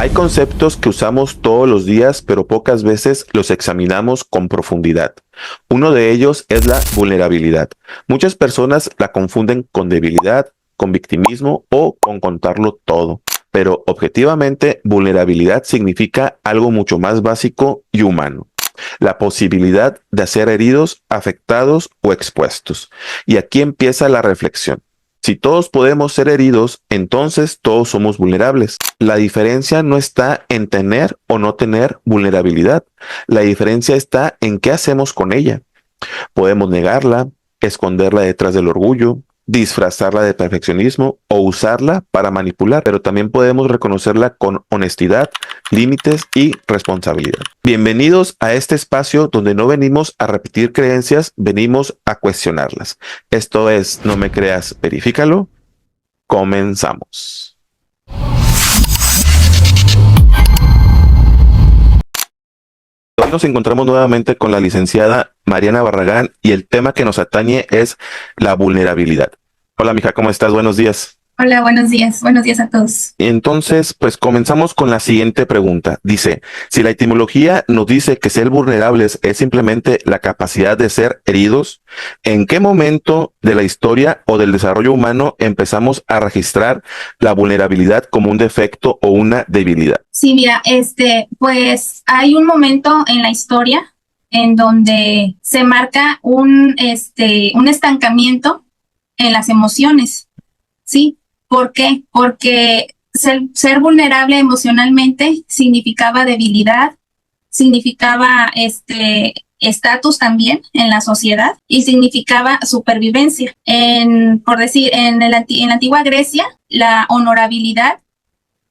Hay conceptos que usamos todos los días, pero pocas veces los examinamos con profundidad. Uno de ellos es la vulnerabilidad. Muchas personas la confunden con debilidad, con victimismo o con contarlo todo. Pero objetivamente, vulnerabilidad significa algo mucho más básico y humano. La posibilidad de ser heridos, afectados o expuestos. Y aquí empieza la reflexión. Si todos podemos ser heridos, entonces todos somos vulnerables. La diferencia no está en tener o no tener vulnerabilidad. La diferencia está en qué hacemos con ella. Podemos negarla, esconderla detrás del orgullo, disfrazarla de perfeccionismo o usarla para manipular, pero también podemos reconocerla con honestidad, límites y responsabilidad. Bienvenidos a este espacio donde no venimos a repetir creencias, venimos a cuestionarlas. Esto es No Me Creas, Verifícalo. Comenzamos. Hoy nos encontramos nuevamente con la licenciada Mariana Barragán y el tema que nos atañe es la vulnerabilidad. Hola, mija, ¿cómo estás? Buenos días. Hola, buenos días. Buenos días a todos. Entonces, pues comenzamos con la siguiente pregunta. Dice, si la etimología nos dice que ser vulnerables es simplemente la capacidad de ser heridos, ¿en qué momento de la historia o del desarrollo humano empezamos a registrar la vulnerabilidad como un defecto o una debilidad? Sí, mira, pues hay un momento en la historia en donde se marca un estancamiento en las emociones, ¿sí? ¿Por qué? Porque ser vulnerable emocionalmente significaba debilidad, significaba estatus también en la sociedad y significaba supervivencia. Por decir, en la antigua Grecia, la honorabilidad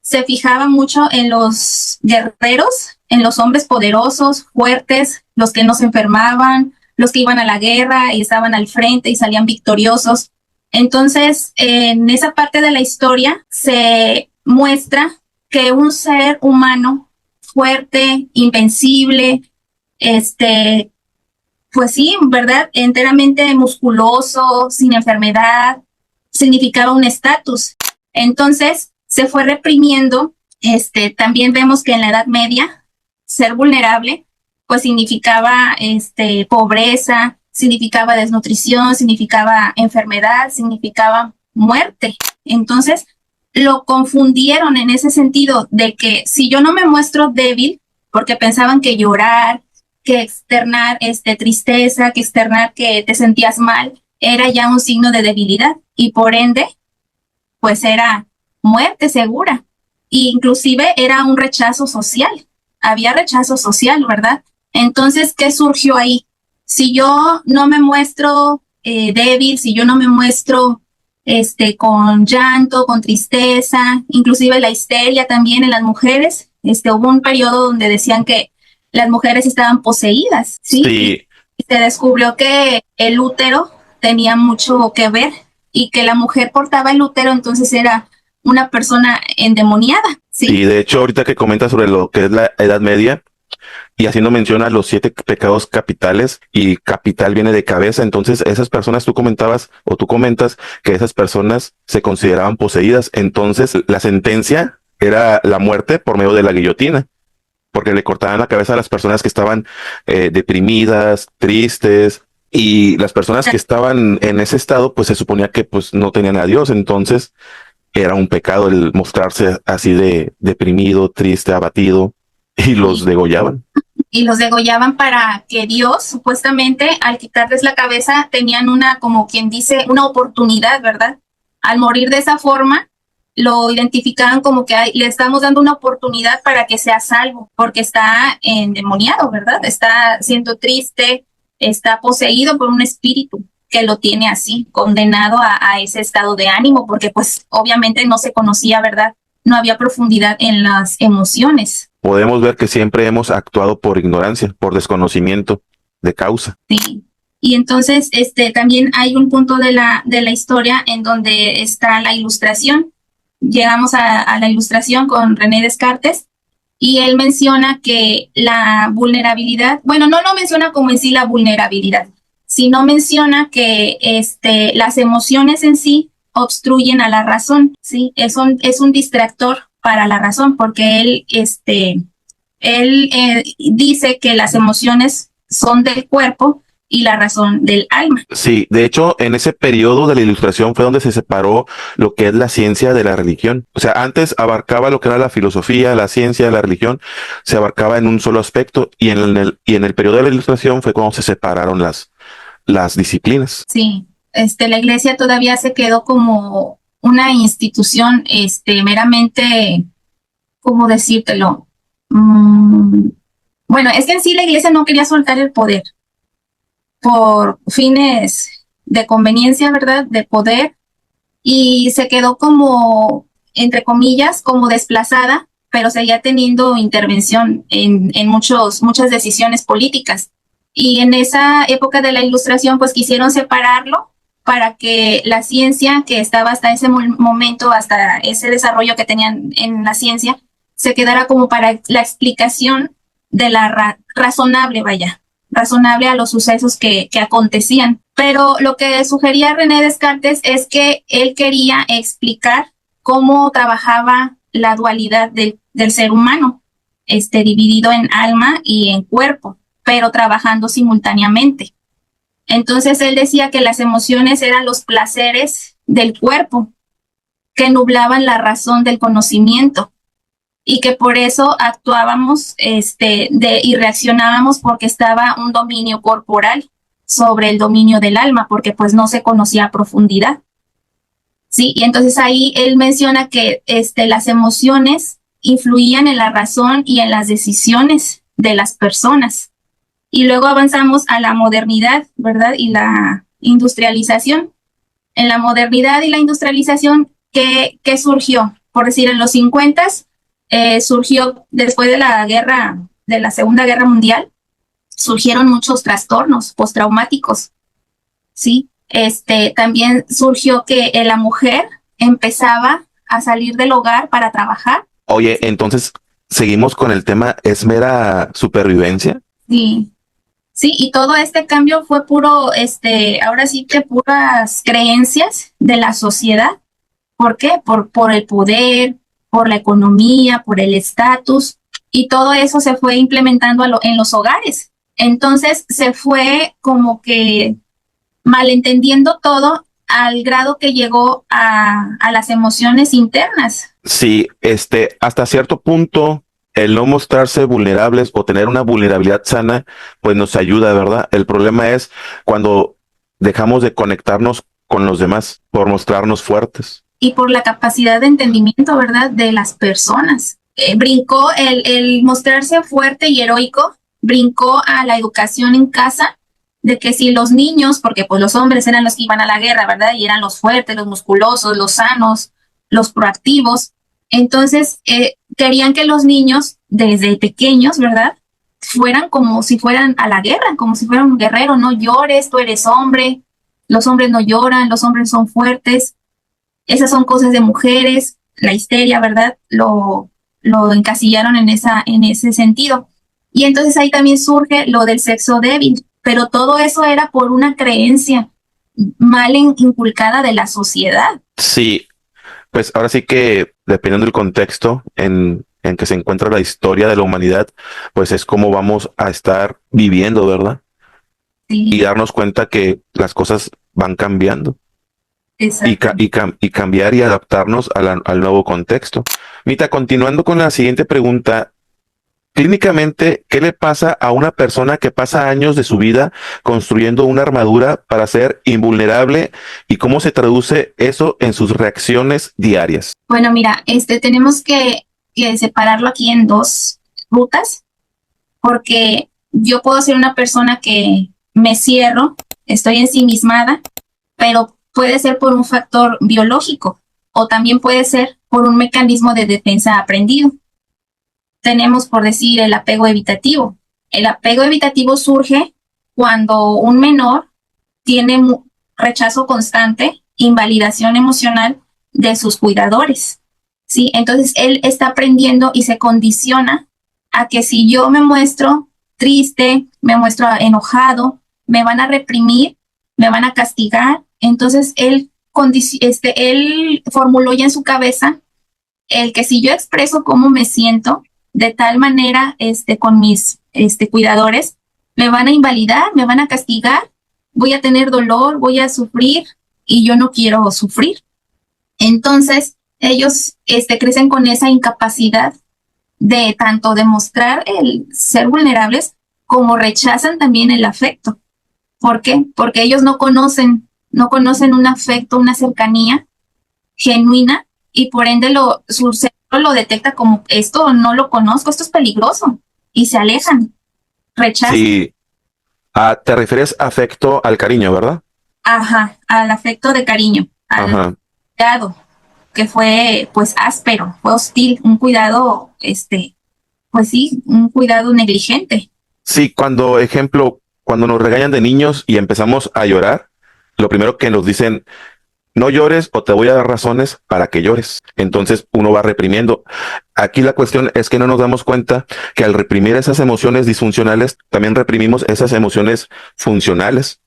se fijaba mucho en los guerreros, en los hombres poderosos, fuertes, los que no se enfermaban, los que iban a la guerra y estaban al frente y salían victoriosos. Entonces, en esa parte de la historia se muestra que un ser humano fuerte, invencible, pues sí, ¿verdad? Enteramente musculoso, sin enfermedad, significaba un estatus. Entonces, se fue reprimiendo. También vemos que en la Edad Media, ser vulnerable, pues significaba pobreza, significaba desnutrición, significaba enfermedad, significaba muerte. Entonces, lo confundieron en ese sentido de que si yo no me muestro débil, porque pensaban que llorar, que externar tristeza, que externar que te sentías mal, era ya un signo de debilidad y por ende, pues era muerte segura. E inclusive era un rechazo social. Había rechazo social, ¿verdad? Entonces, ¿qué surgió ahí? Si yo no me muestro débil, si yo no me muestro con llanto, con tristeza, inclusive la histeria también en las mujeres, hubo un periodo donde decían que las mujeres estaban poseídas, ¿sí? Sí. Y se descubrió que el útero tenía mucho que ver y que la mujer portaba el útero, entonces era una persona endemoniada, ¿sí? Y de hecho, ahorita que comentas sobre lo que es la Edad Media y haciendo mención a los 7 pecados capitales, y capital viene de cabeza, entonces esas personas tú comentabas o tú comentas que esas personas se consideraban poseídas, entonces la sentencia era la muerte por medio de la guillotina, porque le cortaban la cabeza a las personas que estaban deprimidas, tristes, y las personas que estaban en ese estado, pues se suponía que pues no tenían a Dios, entonces era un pecado el mostrarse así de deprimido, triste, abatido, y los degollaban. Y los degollaban para que Dios, supuestamente, al quitarles la cabeza, tenían una, como quien dice, una oportunidad, ¿verdad? Al morir de esa forma, lo identificaban como que le estamos dando una oportunidad para que sea salvo, porque está endemoniado, ¿verdad? Está siendo triste, está poseído por un espíritu que lo tiene así, condenado a ese estado de ánimo, porque pues obviamente no se conocía, ¿verdad? No había profundidad en las emociones. Podemos ver que siempre hemos actuado por ignorancia, por desconocimiento de causa. Sí. Y entonces también hay un punto de la historia en donde está la ilustración. Llegamos a la ilustración con René Descartes y él menciona que la vulnerabilidad, bueno, no lo menciona como en sí la vulnerabilidad, sino menciona que las emociones en sí obstruyen a la razón, ¿sí? Es un distractor para la razón, porque él dice que las emociones son del cuerpo y la razón del alma. Sí, de hecho, en ese periodo de la Ilustración fue donde se separó lo que es la ciencia de la religión. O sea, antes abarcaba lo que era la filosofía, la ciencia, la religión, se abarcaba en un solo aspecto, y en el periodo de la Ilustración fue cuando se separaron las disciplinas. Sí, la iglesia todavía se quedó como una institución, meramente, ¿cómo decírtelo? Bueno, es que en sí la iglesia no quería soltar el poder por fines de conveniencia, ¿verdad? De poder, y se quedó como, entre comillas, como desplazada, pero seguía teniendo intervención en muchas decisiones políticas. Y en esa época de la Ilustración, pues quisieron separarlo para que la ciencia, que estaba hasta ese momento, hasta ese desarrollo que tenían en la ciencia, se quedara como para la explicación de la razonable, vaya, razonable a los sucesos que acontecían. Pero lo que sugería René Descartes es que él quería explicar cómo trabajaba la dualidad del ser humano, dividido en alma y en cuerpo, pero trabajando simultáneamente. Entonces él decía que las emociones eran los placeres del cuerpo que nublaban la razón del conocimiento, y que por eso actuábamos y reaccionábamos, porque estaba un dominio corporal sobre el dominio del alma, porque pues no se conocía a profundidad. Sí, y entonces ahí él menciona que las emociones influían en la razón y en las decisiones de las personas. Y luego avanzamos a la modernidad, ¿verdad? Y la industrialización. En la modernidad y la industrialización, ¿qué surgió? Por decir, en los 50 surgió, después de la Segunda Guerra Mundial, surgieron muchos trastornos postraumáticos, ¿sí? También surgió que la mujer empezaba a salir del hogar para trabajar. Oye, entonces, ¿seguimos con el tema? ¿Es mera supervivencia? Sí. Sí, y todo este cambio fue puro, ahora sí que puras creencias de la sociedad. ¿Por qué? Por el poder, por la economía, por el estatus, y todo eso se fue implementando en los hogares. Entonces se fue como que malentendiendo todo, al grado que llegó a las emociones internas. Sí, hasta cierto punto, el no mostrarse vulnerables o tener una vulnerabilidad sana, pues nos ayuda, ¿verdad? El problema es cuando dejamos de conectarnos con los demás por mostrarnos fuertes. Y por la capacidad de entendimiento, ¿verdad?, de las personas. Brincó el mostrarse fuerte y heroico, brincó a la educación en casa, de que si los niños, porque pues los hombres eran los que iban a la guerra, ¿verdad? Y eran los fuertes, los musculosos, los sanos, los proactivos. Entonces, querían que los niños, desde pequeños, ¿verdad?, fueran como si fueran a la guerra, como si fueran un guerrero. No llores, tú eres hombre, los hombres no lloran, los hombres son fuertes. Esas son cosas de mujeres, la histeria, ¿verdad? Lo encasillaron en ese sentido. Y entonces ahí también surge lo del sexo débil, pero todo eso era por una creencia mal inculcada de la sociedad. Sí, pues ahora sí que dependiendo del contexto en que se encuentra la historia de la humanidad, pues es como vamos a estar viviendo, ¿verdad? Sí. Y darnos cuenta que las cosas van cambiando. Y cambiar y adaptarnos al nuevo contexto. Mita, continuando con la siguiente pregunta, clínicamente, ¿qué le pasa a una persona que pasa años de su vida construyendo una armadura para ser invulnerable, y cómo se traduce eso en sus reacciones diarias? Bueno, mira, tenemos que separarlo aquí en dos rutas, porque yo puedo ser una persona que me cierro, estoy ensimismada, pero puede ser por un factor biológico, o también puede ser por un mecanismo de defensa aprendido. Tenemos, por decir, el apego evitativo. El apego evitativo surge cuando un menor tiene rechazo constante, invalidación emocional de sus cuidadores, ¿sí? Entonces él está aprendiendo y se condiciona a que si yo me muestro triste, me muestro enojado, me van a reprimir, me van a castigar. Entonces él formuló ya en su cabeza el que si yo expreso cómo me siento, de tal manera, con mis, cuidadores, me van a invalidar, me van a castigar, voy a tener dolor, voy a sufrir y yo no quiero sufrir. Entonces, ellos, crecen con esa incapacidad de tanto demostrar el ser vulnerables como rechazan también el afecto. ¿Por qué? Porque ellos no conocen un afecto, una cercanía genuina y por ende su cerebro lo detecta como esto no lo conozco, esto es peligroso y se alejan, rechazan. Sí, te refieres afecto al cariño, ¿verdad? Ajá, al afecto de cariño, al Ajá. cuidado, que fue pues áspero, fue hostil, un cuidado, pues sí, un cuidado negligente. Sí, cuando nos regañan de niños y empezamos a llorar, lo primero que nos dicen, no llores o te voy a dar razones para que llores. Entonces uno va reprimiendo. Aquí la cuestión es que no nos damos cuenta que al reprimir esas emociones disfuncionales, también reprimimos esas emociones funcionales,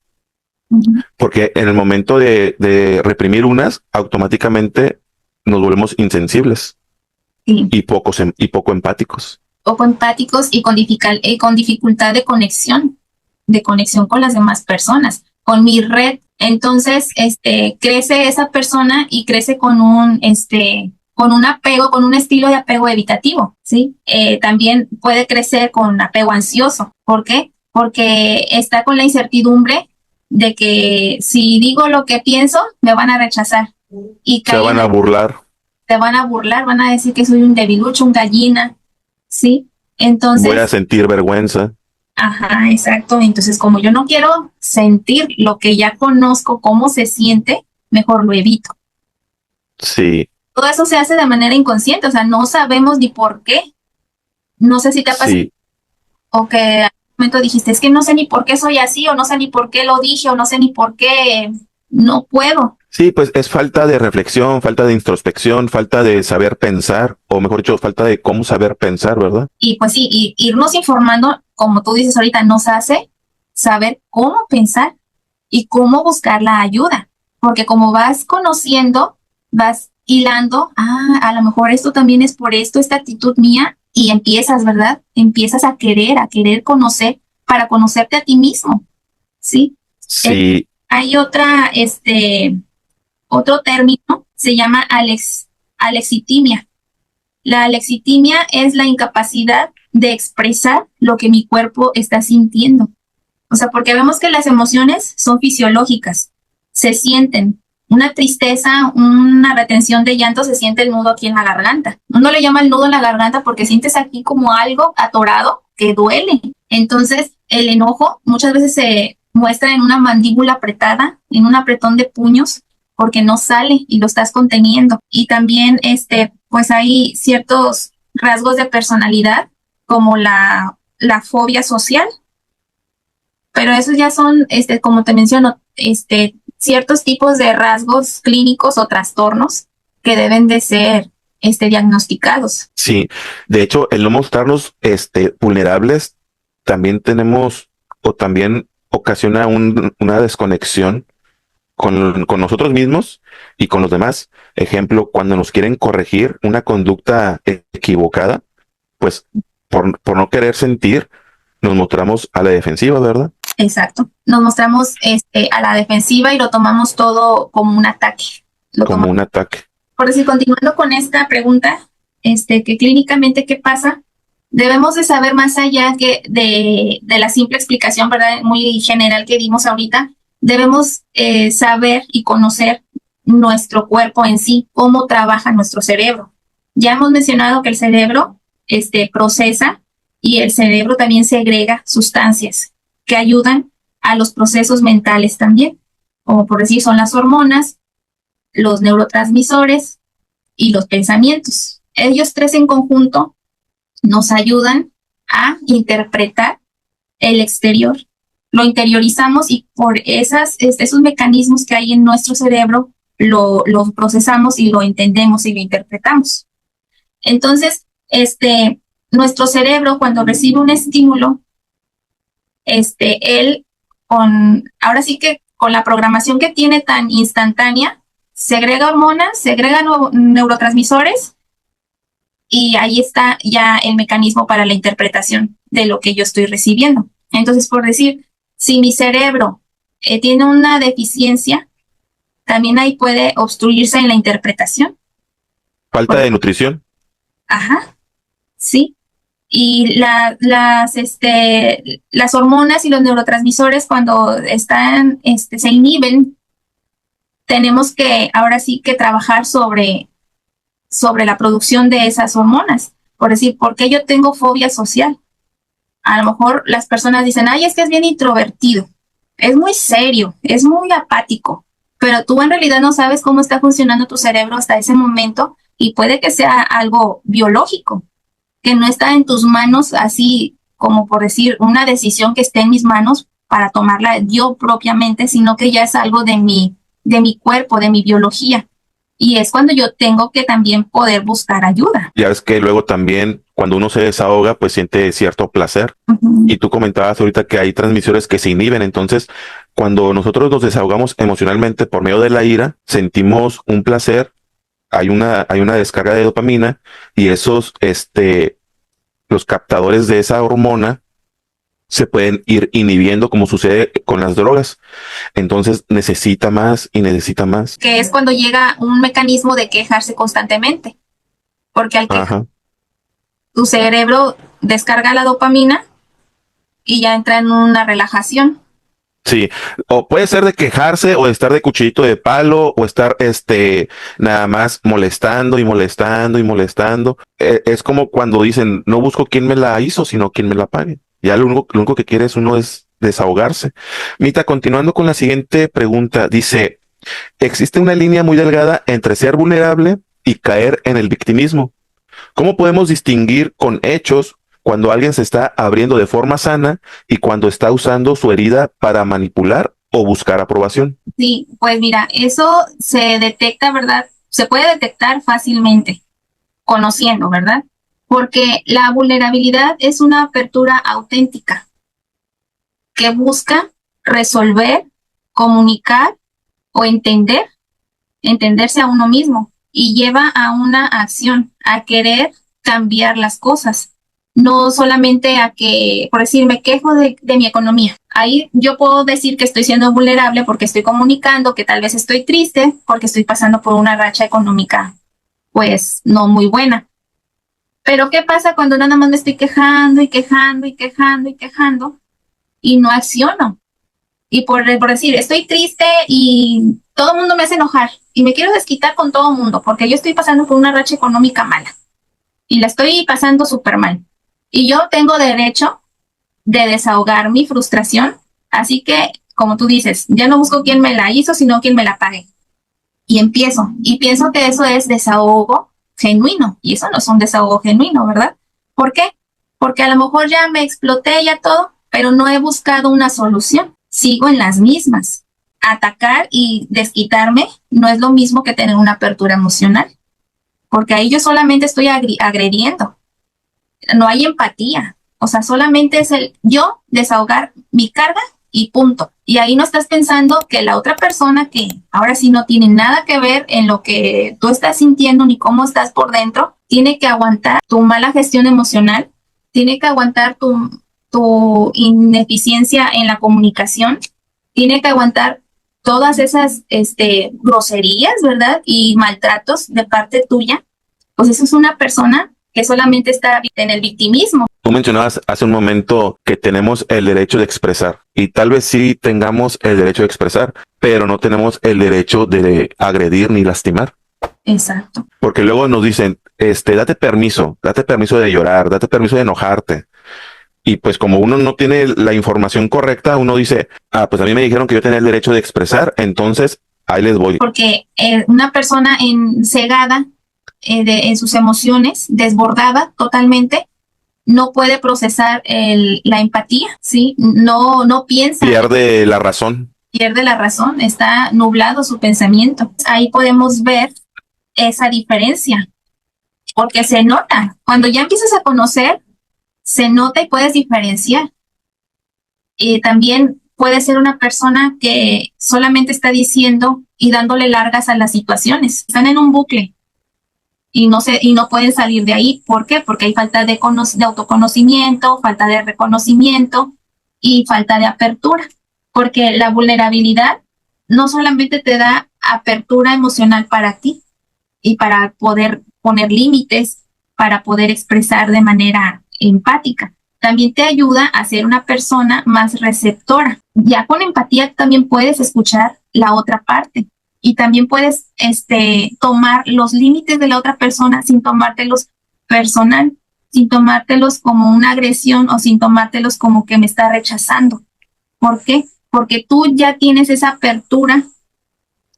Ujú. porque en el momento de reprimir unas, automáticamente nos volvemos insensibles Sí. y poco empáticos. Poco empáticos y con dificultad de conexión con las demás personas, con mi red. Entonces, crece esa persona y crece con un apego, con un estilo de apego evitativo, ¿sí? También puede crecer con apego ansioso. ¿Por qué? Porque está con la incertidumbre de que si digo lo que pienso, me van a rechazar. Y Se cae van en a burlar, te van a burlar, van a decir que soy un debilucho, un gallina, ¿sí? voy a Entonces, sentir vergüenza. ajá, exacto. Entonces, como yo no quiero sentir lo que ya conozco, cómo se siente, mejor lo evito. Sí, Todo eso se hace de manera inconsciente, o sea, no sabemos ni por qué. No sé si te ha pasado sí. o que al momento dijiste, es que no sé ni por qué soy así, o no sé ni por qué lo dije, o no sé ni por qué no puedo. Sí, pues es falta de reflexión, falta de introspección, falta de saber pensar, o mejor dicho, falta de cómo saber pensar, ¿verdad? Y pues sí, irnos informando, como tú dices ahorita, nos hace saber cómo pensar y cómo buscar la ayuda. Porque como vas conociendo, vas hilando, a lo mejor esto también es por esto, esta actitud mía, y empiezas, ¿verdad? Empiezas a querer conocer para conocerte a ti mismo, ¿sí? Eh, Sí, Hay otro término, se llama alexitimia. La alexitimia es la incapacidad de expresar lo que mi cuerpo está sintiendo. O sea, porque vemos que las emociones son fisiológicas, se sienten. Una tristeza, una retención de llanto, se siente el nudo aquí en la garganta. Uno le llama el nudo en la garganta porque sientes aquí como algo atorado que duele. Entonces, el enojo muchas veces se muestra en una mandíbula apretada, en un apretón de puños, porque no sale y lo estás conteniendo. Y también, pues hay ciertos rasgos de personalidad, como la fobia social, pero esos ya son, como te menciono, ciertos tipos de rasgos clínicos o trastornos que deben de ser, diagnosticados. sí. De hecho, el no mostrarnos, vulnerables, también tenemos, o también ocasiona una desconexión con nosotros mismos y con los demás. Ejemplo, cuando nos quieren corregir una conducta equivocada, pues por no querer sentir, nos mostramos a la defensiva, ¿verdad? Exacto. Nos mostramos, a la defensiva y lo tomamos todo como un ataque. Lo Como tomamos, un ataque. por decir, continuando con esta pregunta, que clínicamente, ¿qué pasa? Debemos de saber más allá de la simple explicación, ¿verdad? Muy general que dimos ahorita. Debemos saber y conocer nuestro cuerpo en sí, cómo trabaja nuestro cerebro. Ya hemos mencionado que el cerebro, procesa y el cerebro también segrega sustancias que ayudan a los procesos mentales también, como por decir son las hormonas, los neurotransmisores y los pensamientos. Ellos tres en conjunto nos ayudan a interpretar el exterior. Lo interiorizamos y por esos mecanismos que hay en nuestro cerebro lo procesamos y lo entendemos y lo interpretamos. Entonces, nuestro cerebro cuando recibe un estímulo, él ahora sí que con la programación que tiene tan instantánea, segrega hormonas, segrega neurotransmisores y ahí está ya el mecanismo para la interpretación de lo que yo estoy recibiendo. Entonces, por decir, si mi cerebro tiene una deficiencia, también ahí puede obstruirse en la interpretación. Falta de nutrición. Ajá, sí. Y las hormonas y los neurotransmisores cuando están, se inhiben, tenemos que ahora sí que trabajar sobre la producción de esas hormonas. Por decir, ¿por qué yo tengo fobia social? A lo mejor las personas dicen, ay, es que es bien introvertido, es muy serio, es muy apático, pero tú en realidad no sabes cómo está funcionando tu cerebro hasta ese momento y puede que sea algo biológico, que no está en tus manos, así como por decir una decisión que esté en mis manos para tomarla yo propiamente, sino que ya es algo de mi cuerpo, de mi biología. Y es cuando yo tengo que también poder buscar ayuda. Ya es que luego también cuando uno se desahoga, pues siente cierto placer. Y tú comentabas ahorita que hay transmisores que se inhiben. Entonces, cuando nosotros nos desahogamos emocionalmente por medio de la ira, sentimos un placer, hay una descarga de dopamina y esos, los captadores de esa hormona se pueden ir inhibiendo como sucede con las drogas. Entonces necesita más y necesita más. Que es cuando llega un mecanismo de quejarse constantemente. Porque al que tu cerebro descarga la dopamina y ya entra en una relajación. Sí, o puede ser de quejarse o estar de cuchillito de palo o estar nada más molestando y molestando y molestando. Es como cuando dicen, no busco quién me la hizo, sino quién me la pague. Ya lo único que quiere uno es desahogarse. Mita, continuando con la siguiente pregunta, dice, existe una línea muy delgada entre ser vulnerable y caer en el victimismo. ¿Cómo podemos distinguir con hechos cuando alguien se está abriendo de forma sana y cuando está usando su herida para manipular o buscar aprobación? Sí, pues mira, eso se detecta, ¿verdad? Se puede detectar fácilmente, conociendo, ¿verdad? Porque la vulnerabilidad es una apertura auténtica que busca resolver, comunicar o entenderse a uno mismo y lleva a una acción, a querer cambiar las cosas. No solamente a que, por decir, me quejo de mi economía. Ahí yo puedo decir que estoy siendo vulnerable porque estoy comunicando que tal vez estoy triste porque estoy pasando por una racha económica, pues, no muy buena. Pero ¿qué pasa cuando nada más me estoy quejando y quejando y quejando y quejando y no acciono? Y por decir, estoy triste y todo el mundo me hace enojar y me quiero desquitar con todo el mundo porque yo estoy pasando por una racha económica mala y la estoy pasando súper mal. Y yo tengo derecho de desahogar mi frustración, así que, como tú dices, ya no busco quién me la hizo, sino quién me la pague. Y empiezo, y pienso que eso es desahogo genuino, y eso no es un desahogo genuino, ¿verdad? ¿Por qué? Porque a lo mejor ya me exploté ya todo, pero no he buscado una solución. Sigo en las mismas. Atacar y desquitarme no es lo mismo que tener una apertura emocional, porque ahí yo solamente estoy agrediendo. No hay empatía. O sea, solamente es el yo desahogar mi carga y punto. Y ahí no estás pensando que la otra persona que ahora sí no tiene nada que ver en lo que tú estás sintiendo ni cómo estás por dentro, tiene que aguantar tu mala gestión emocional, tiene que aguantar tu ineficiencia en la comunicación, tiene que aguantar todas esas groserías, ¿verdad? Y maltratos de parte tuya. Pues eso es una persona que solamente está en el victimismo. Tú mencionabas hace un momento que tenemos el derecho de expresar y tal vez sí tengamos el derecho de expresar, pero no tenemos el derecho de agredir ni lastimar. Exacto. Porque luego nos dicen, date permiso de llorar, date permiso de enojarte. Y pues como uno no tiene la información correcta, uno dice, pues a mí me dijeron que yo tenía el derecho de expresar, entonces ahí les voy. Porque una persona cegada en sus emociones, desbordada totalmente, no puede procesar la empatía, ¿sí? No piensa. Pierde la razón. Pierde la razón, está nublado su pensamiento. Ahí podemos ver esa diferencia, porque se nota. Cuando ya empiezas a conocer, se nota y puedes diferenciar. Y también puede ser una persona que solamente está diciendo y dándole largas a las situaciones. Están en un bucle. y no pueden salir de ahí. ¿Por qué? Porque hay falta de autoconocimiento, falta de reconocimiento y falta de apertura. Porque la vulnerabilidad no solamente te da apertura emocional para ti y para poder poner límites, para poder expresar de manera empática. También te ayuda a ser una persona más receptora. Ya con empatía también puedes escuchar la otra parte y también puedes tomar los límites de la otra persona sin tomártelos personal, sin tomártelos como una agresión o sin tomártelos como que me está rechazando. ¿Por qué? Porque tú ya tienes esa apertura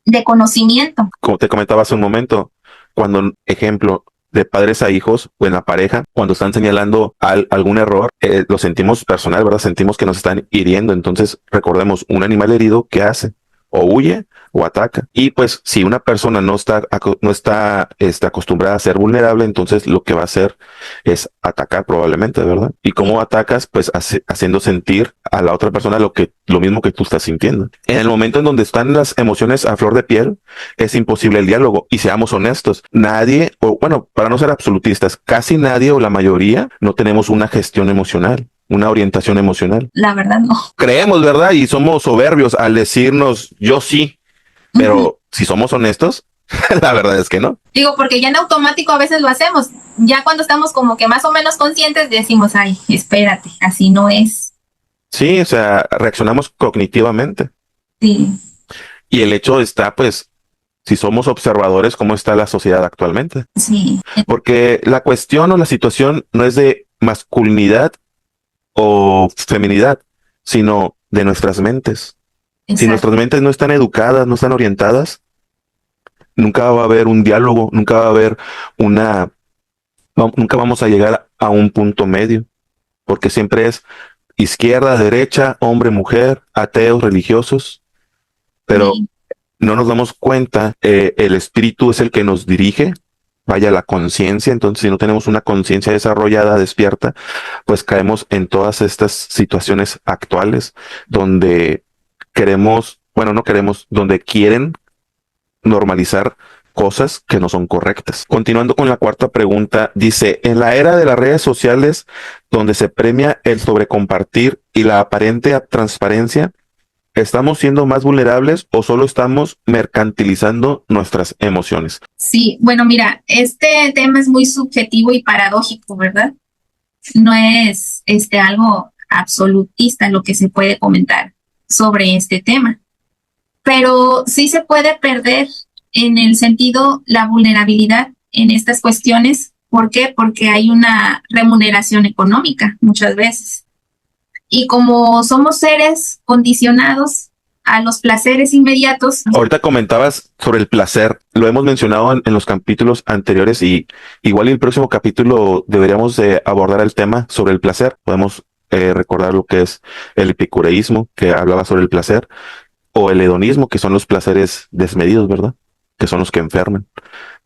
de conocimiento. Como te comentaba hace un momento, cuando, ejemplo, de padres a hijos o en la pareja, cuando están señalando algún error, lo sentimos personal, ¿verdad? Sentimos que nos están hiriendo. Entonces, recordemos, un animal herido, ¿qué hace? O huye o ataca. Y pues si una persona no está acostumbrada a ser vulnerable, entonces lo que va a hacer es atacar probablemente, ¿verdad? ¿Y cómo atacas? Pues haciendo sentir a la otra persona lo mismo que tú estás sintiendo. En el momento en donde están las emociones a flor de piel, es imposible el diálogo. Y seamos honestos, nadie, o bueno, para no ser absolutistas, casi nadie o la mayoría no tenemos una gestión emocional, una orientación emocional. La verdad no. Creemos, ¿verdad? Y somos soberbios al decirnos yo sí, pero si somos honestos, la verdad es que no. Digo, porque ya en automático a veces lo hacemos. Ya cuando estamos como que más o menos conscientes decimos, ay, espérate, así no es. Sí, o sea, reaccionamos cognitivamente. Sí. Y el hecho está, pues, si somos observadores, cómo está la sociedad actualmente. Sí. Porque la cuestión o la situación no es de masculinidad o feminidad, sino de nuestras mentes. Exacto. Si nuestras mentes no están educadas, no están orientadas, nunca va a haber un diálogo, nunca va a haber nunca vamos a llegar a un punto medio, porque siempre es izquierda, derecha, hombre, mujer, ateos, religiosos, pero Sí. no nos damos cuenta, el espíritu es el que nos dirige, vaya la conciencia. Entonces si no tenemos una conciencia desarrollada, despierta, pues caemos en todas estas situaciones actuales donde queremos, bueno, no queremos, donde quieren normalizar cosas que no son correctas. Continuando con la cuarta pregunta, dice, en la era de las redes sociales, donde se premia el sobrecompartir y la aparente transparencia, ¿estamos siendo más vulnerables o solo estamos mercantilizando nuestras emociones? Sí, bueno, mira, este tema es muy subjetivo y paradójico, ¿verdad? No es algo absolutista lo que se puede comentar sobre este tema, pero sí se puede perder en el sentido la vulnerabilidad en estas cuestiones. ¿Por qué? Porque hay una remuneración económica muchas veces. Y como somos seres condicionados a los placeres inmediatos. Ahorita comentabas sobre el placer, lo hemos mencionado en los capítulos anteriores y igual en el próximo capítulo deberíamos de abordar el tema sobre el placer. Podemos recordar lo que es el epicureísmo, que hablaba sobre el placer, o el hedonismo, que son los placeres desmedidos, ¿verdad? Que son los que enferman.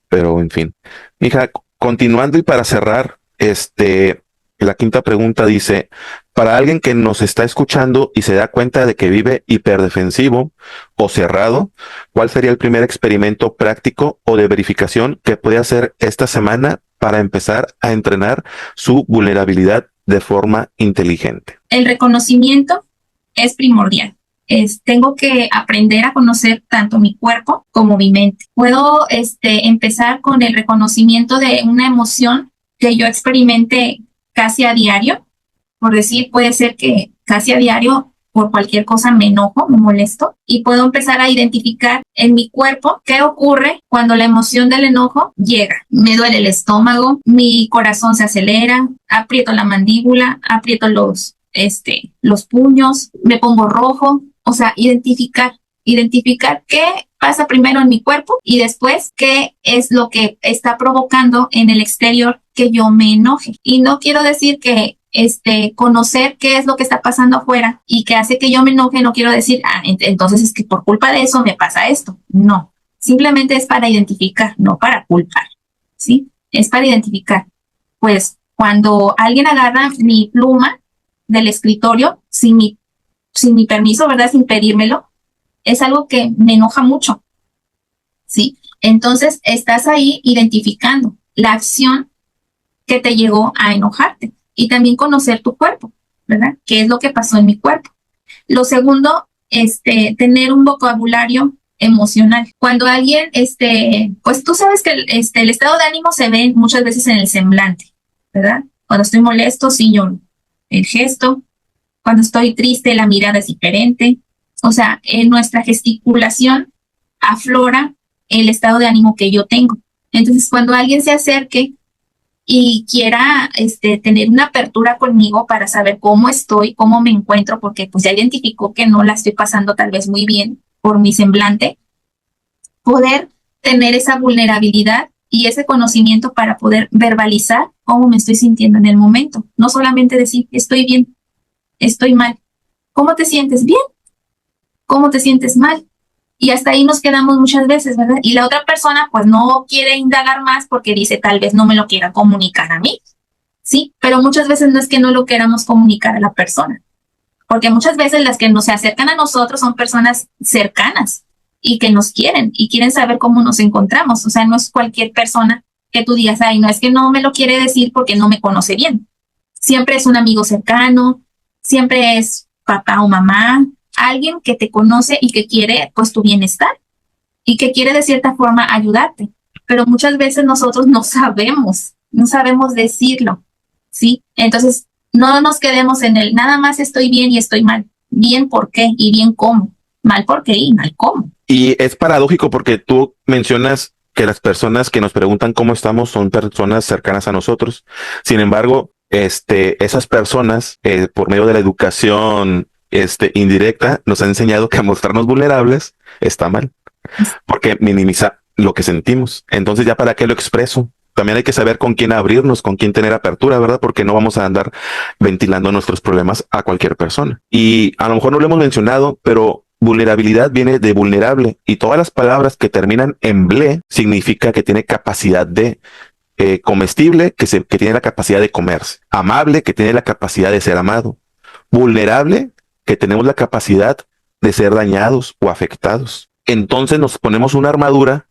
Pero en fin, hija, continuando y para cerrar, la quinta pregunta dice, para alguien que nos está escuchando y se da cuenta de que vive hiperdefensivo o cerrado, ¿cuál sería el primer experimento práctico o de verificación que puede hacer esta semana para empezar a entrenar su vulnerabilidad de forma inteligente? El reconocimiento es primordial. Tengo que aprender a conocer tanto mi cuerpo como mi mente. Puedo empezar con el reconocimiento de una emoción que yo experimente casi a diario. Por decir, puede ser que casi a diario por cualquier cosa me enojo, me molesto y puedo empezar a identificar en mi cuerpo qué ocurre cuando la emoción del enojo llega. Me duele el estómago, mi corazón se acelera, aprieto la mandíbula, aprieto los puños, me pongo rojo. O sea, identificar qué pasa primero en mi cuerpo y después qué es lo que está provocando en el exterior que yo me enoje. Y no quiero decir que conocer qué es lo que está pasando afuera y que hace que yo me enoje, no quiero decir, entonces es que por culpa de eso me pasa esto. No, simplemente es para identificar, no para culpar, ¿sí? Es para identificar. Pues cuando alguien agarra mi pluma del escritorio sin mi permiso, ¿verdad? Sin pedírmelo, es algo que me enoja mucho, ¿sí? Entonces, estás ahí identificando. la acción que te llegó a enojarte y también conocer tu cuerpo, ¿verdad? ¿Qué es lo que pasó en mi cuerpo? Lo segundo, tener un vocabulario emocional. Cuando alguien, pues tú sabes que el estado de ánimo se ve muchas veces en el semblante, ¿verdad? Cuando estoy molesto, sí lloro. El gesto, cuando estoy triste, la mirada es diferente. O sea, en nuestra gesticulación aflora el estado de ánimo que yo tengo. Entonces, cuando alguien se acerque y quiera tener una apertura conmigo para saber cómo estoy, cómo me encuentro, porque pues ya identificó que no la estoy pasando tal vez muy bien por mi semblante, poder tener esa vulnerabilidad y ese conocimiento para poder verbalizar cómo me estoy sintiendo en el momento. No solamente decir, estoy bien, estoy mal. ¿Cómo te sientes? Bien. ¿Cómo te sientes mal? Y hasta ahí nos quedamos muchas veces, ¿verdad? Y la otra persona pues no quiere indagar más porque dice tal vez no me lo quiera comunicar a mí, ¿sí? Pero muchas veces no es que no lo queramos comunicar a la persona, porque muchas veces las que nos se acercan a nosotros son personas cercanas y que nos quieren y quieren saber cómo nos encontramos. O sea, no es cualquier persona que tú digas, ay, no, es que no me lo quiere decir porque no me conoce bien. Siempre es un amigo cercano, siempre es papá o mamá, alguien que te conoce y que quiere pues tu bienestar y que quiere de cierta forma ayudarte. Pero muchas veces nosotros no sabemos decirlo, ¿sí? Entonces, no nos quedemos en el nada más estoy bien y estoy mal. Bien por qué y bien cómo. Mal por qué y mal cómo. Y es paradójico porque tú mencionas que las personas que nos preguntan cómo estamos son personas cercanas a nosotros. Sin embargo, esas personas, por medio de la educación, indirecta, nos han enseñado que mostrarnos vulnerables está mal, porque minimiza lo que sentimos. Entonces, ¿ya para qué lo expreso? También hay que saber con quién abrirnos, con quién tener apertura, ¿verdad? Porque no vamos a andar ventilando nuestros problemas a cualquier persona. Y a lo mejor no lo hemos mencionado, pero vulnerabilidad viene de vulnerable y todas las palabras que terminan en ble significa que tiene capacidad de comestible, que tiene la capacidad de comerse, amable, que tiene la capacidad de ser amado, vulnerable, que tenemos la capacidad de ser dañados o afectados. Entonces nos ponemos una armadura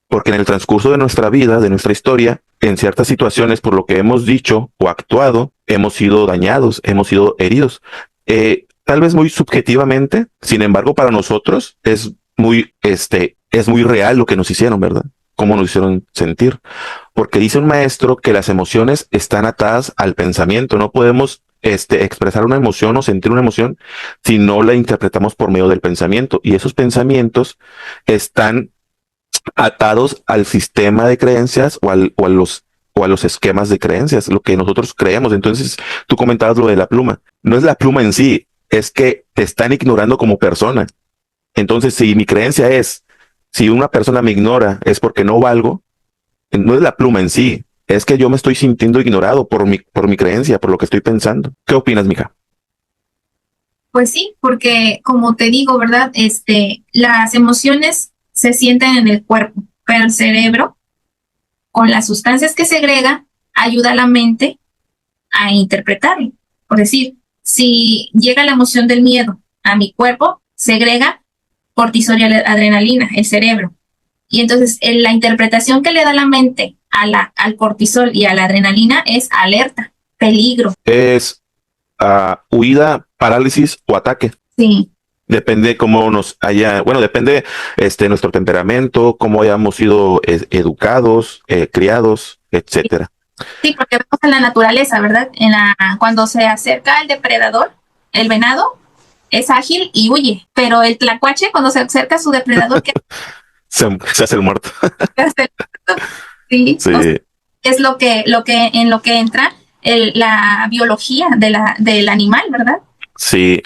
porque en el transcurso de nuestra vida, de nuestra historia, en ciertas situaciones, por lo que hemos dicho o actuado, hemos sido dañados, hemos sido heridos. Tal vez muy subjetivamente, sin embargo, para nosotros es muy real lo que nos hicieron, ¿verdad? Cómo nos hicieron sentir. Porque dice un maestro que las emociones están atadas al pensamiento. No podemos expresar una emoción o sentir una emoción si no la interpretamos por medio del pensamiento. Y esos pensamientos están atados al sistema de creencias o a los esquemas de creencias, lo que nosotros creemos. Entonces, tú comentabas lo de la pluma. No es la pluma en sí, es que te están ignorando como persona. Entonces, si mi creencia es, si una persona me ignora es porque no valgo, no es la pluma en sí, es que yo me estoy sintiendo ignorado por mi creencia, por lo que estoy pensando. ¿Qué opinas, mija? Pues sí, porque como te digo, ¿verdad? Las emociones se sienten en el cuerpo, pero el cerebro, con las sustancias que segrega, ayuda a la mente a interpretarlo. Por decir, si llega la emoción del miedo a mi cuerpo, segrega cortisol y adrenalina, el cerebro. Y entonces la interpretación que le da la mente al cortisol y a la adrenalina es alerta, peligro. Es huida, parálisis o ataque. Sí. Depende cómo nos haya, bueno, depende nuestro temperamento, cómo hayamos sido educados, criados, etcétera. Sí, porque vemos en la naturaleza, ¿verdad? Cuando se acerca el depredador, el venado es ágil y huye, pero el tlacuache cuando se acerca a su depredador, ¿qué Se hace el muerto. hace? Sí, Sí, o sea, es en lo que entra la biología del animal, ¿verdad? sí.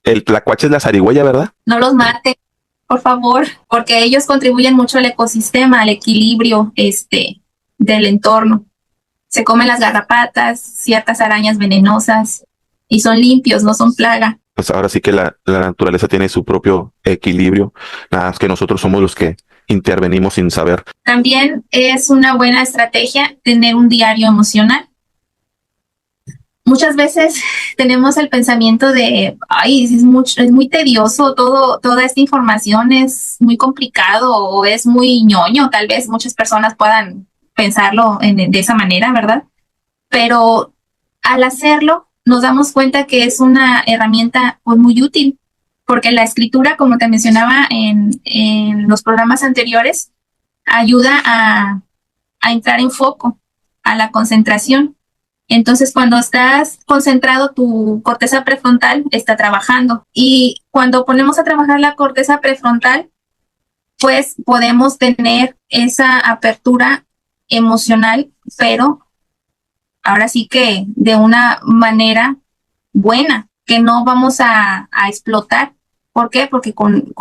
El tlacuache es la zarigüeya, ¿verdad? No los maten, por favor, porque ellos contribuyen mucho al ecosistema, al equilibrio, del entorno. Se comen las garrapatas, ciertas arañas venenosas y son limpios, no son plaga. Pues ahora sí que la naturaleza tiene su propio equilibrio, nada más que nosotros somos los que intervenimos sin saber. También es una buena estrategia tener un diario emocional. Muchas veces tenemos el pensamiento de, ay, es muy tedioso, toda esta información es muy complicado o es muy ñoño, tal vez muchas personas puedan pensarlo de esa manera, ¿verdad? Pero al hacerlo, nos damos cuenta que es una herramienta pues, muy útil, porque la escritura, como te mencionaba en los programas anteriores, ayuda a entrar en foco, a la concentración. Entonces, cuando estás concentrado, tu corteza prefrontal está trabajando. Y cuando ponemos a trabajar la corteza prefrontal, pues podemos tener esa apertura emocional, pero ahora sí que de una manera buena, que no vamos a explotar. ¿Por qué? Porque con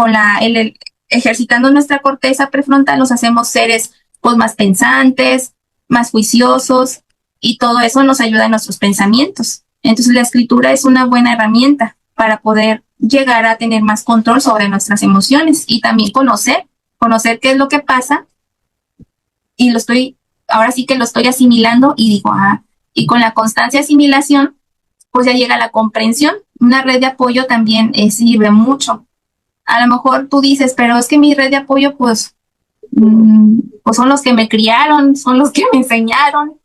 ejercitando nuestra corteza prefrontal nos hacemos seres pues, más pensantes, más juiciosos, y todo eso nos ayuda en nuestros pensamientos. Entonces la escritura es una buena herramienta para poder llegar a tener más control sobre nuestras emociones y también conocer qué es lo que pasa, y ahora sí que lo estoy asimilando y digo, y con la constancia asimilación, pues ya llega la comprensión. Una red de apoyo también sirve mucho. A lo mejor tú dices, pero es que mi red de apoyo, pues son los que me criaron, son los que me enseñaron,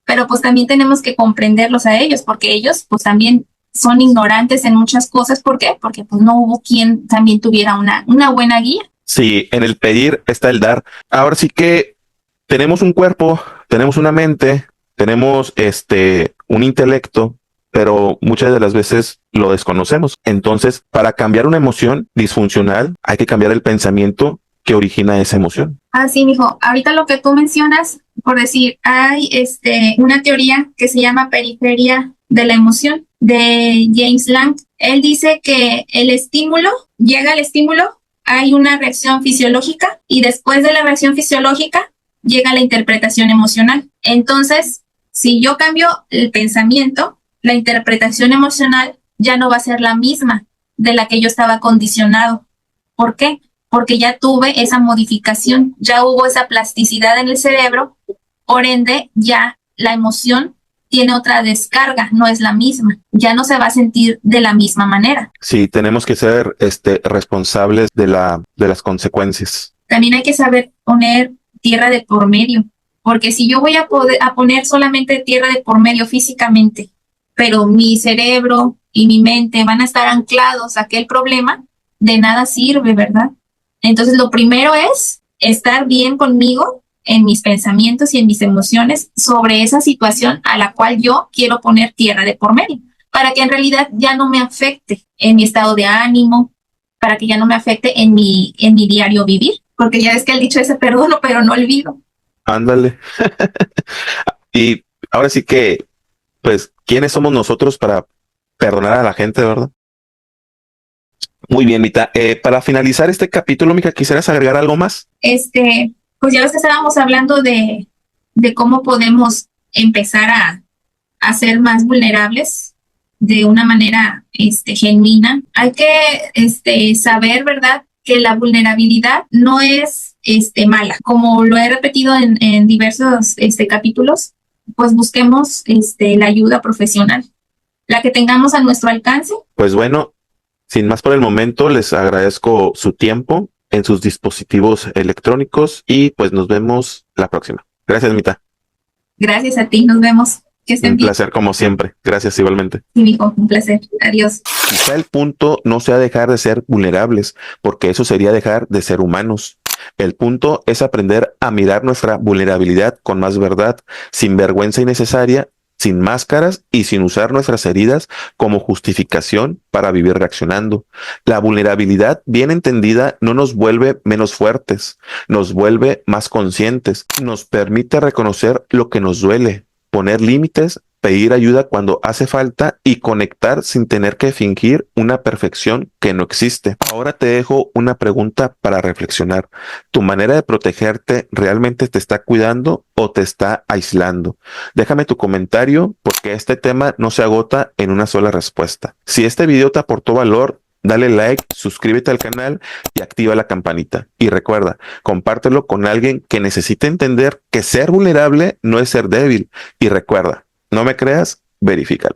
pero pues también tenemos que comprenderlos a ellos, porque ellos pues también son ignorantes en muchas cosas. ¿Por qué? Porque pues no hubo quien también tuviera una buena guía. Sí, en el pedir está el dar. Ahora sí que tenemos un cuerpo, tenemos una mente, tenemos un intelecto, pero muchas de las veces lo desconocemos. Entonces, para cambiar una emoción disfuncional, hay que cambiar el pensamiento que origina esa emoción. Sí, mijo. Ahorita lo que tú mencionas, por decir, hay una teoría que se llama periferia de la emoción de James Lang. Él dice que llega el estímulo, hay una reacción fisiológica y después de la reacción fisiológica llega la interpretación emocional. Entonces, si yo cambio el pensamiento, la interpretación emocional ya no va a ser la misma de la que yo estaba condicionado. ¿Por qué? Porque ya tuve esa modificación, ya hubo esa plasticidad en el cerebro, por ende ya la emoción tiene otra descarga, no es la misma, ya no se va a sentir de la misma manera. Sí, tenemos que ser responsables de las consecuencias. También hay que saber poner tierra de por medio, porque si yo voy a poner solamente tierra de por medio físicamente, pero mi cerebro y mi mente van a estar anclados a aquel problema, de nada sirve, ¿verdad? Entonces, lo primero es estar bien conmigo en mis pensamientos y en mis emociones sobre esa situación a la cual yo quiero poner tierra de por medio, para que en realidad ya no me afecte en mi estado de ánimo, para que ya no me afecte en mi diario vivir, porque ya ves que el dicho ese, perdono, pero no olvido. Ándale. Y ahora sí que, pues, ¿quiénes somos nosotros para perdonar a la gente, verdad? Muy bien, Mita. Para finalizar este capítulo, Mica, ¿quisieras agregar algo más? Pues ya ves que estábamos hablando de cómo podemos empezar a ser más vulnerables de una manera genuina. Hay que saber, ¿verdad?, que la vulnerabilidad no es mala. Como lo he repetido en diversos capítulos, pues busquemos la ayuda profesional, la que tengamos a nuestro alcance. Pues bueno, sin más por el momento, les agradezco su tiempo en sus dispositivos electrónicos y pues nos vemos la próxima. Gracias, Mita. Gracias a ti, nos vemos. Que estén bien. Un placer como siempre. Gracias igualmente. Sí, mijo, un placer. Adiós. Quizá el punto no sea dejar de ser vulnerables, porque eso sería dejar de ser humanos. El punto es aprender a mirar nuestra vulnerabilidad con más verdad, sin vergüenza innecesaria, sin máscaras y sin usar nuestras heridas como justificación para vivir reaccionando. La vulnerabilidad bien entendida no nos vuelve menos fuertes, nos vuelve más conscientes, nos permite reconocer lo que nos duele, poner límites, pedir ayuda cuando hace falta y conectar sin tener que fingir una perfección que no existe. Ahora te dejo una pregunta para reflexionar. ¿Tu manera de protegerte realmente te está cuidando o te está aislando? Déjame tu comentario porque este tema no se agota en una sola respuesta. Si este video te aportó valor, dale like, suscríbete al canal y activa la campanita. Y recuerda, compártelo con alguien que necesite entender que ser vulnerable no es ser débil. Y recuerda, no me creas, verifícalo.